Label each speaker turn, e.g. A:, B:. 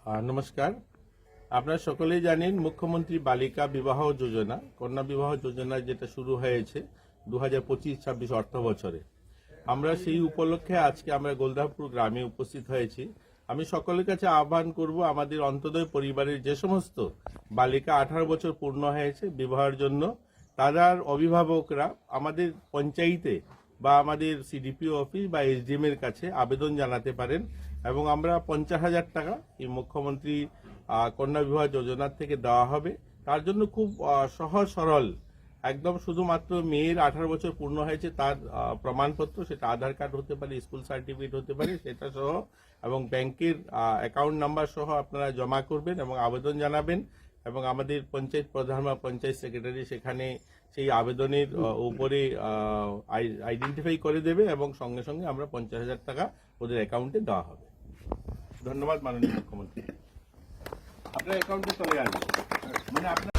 A: নমস্কার। আপনারা সকলেই জানেন মুখ্যমন্ত্রী বালিকা বিবাহ যোজনা, কন্যা বিবাহ যোজনা যেটা শুরু হয়েছে 2025-26 অর্থ বছরে। আমরা সেই উপলক্ষে আজকে আমরা গোলদাপুর গ্রামে উপস্থিত হয়েছি। আমি সকলের কাছে আহ্বান করব, আমাদের অন্তোদয় পরিবারের যে সমস্ত বালিকা 18 বছর পূর্ণ হয়েছে বিবাহের জন্য, তাদের অভিভাবকরা আমাদের পঞ্চায়েতে বা আমাদের সিডিপিও অফিস বা এসডিএম এর কাছে আবেদন জানাতে পারেন এবং আমরা 50,000 টাকা এই মুখ্যমন্ত্রী কন্যা বিবাহ যোজনার থেকে দেওয়া হবে। তার জন্য খুব সহজ সরল, একদম শুধুমাত্র মেয়ের 18 বছর পূর্ণ হয়েছে তার প্রমাণপত্র, সেটা আধার কার্ড হতে পারে, স্কুল সার্টিফিকেট হতে পারে, সেটা সহ এবং ব্যাংকের অ্যাকাউন্ট নাম্বার সহ আপনারা জমা করবেন এবং আবেদন জানাবেন এবং আমাদের পঞ্চায়েত প্রধান বা পঞ্চায়েত সেক্রেটারি সেখানে সেই আবেদনের উপরে আইডেন্টিফাই করে দেবে এবং সঙ্গে সঙ্গে আমরা 50,000 টাকা ওদের অ্যাকাউন্টে দেওয়া হবে। ধন্যবাদ মাননীয় মুখ্যমন্ত্রী। আপনার অ্যাকাউন্টে চলে আসবে, মানে আপনার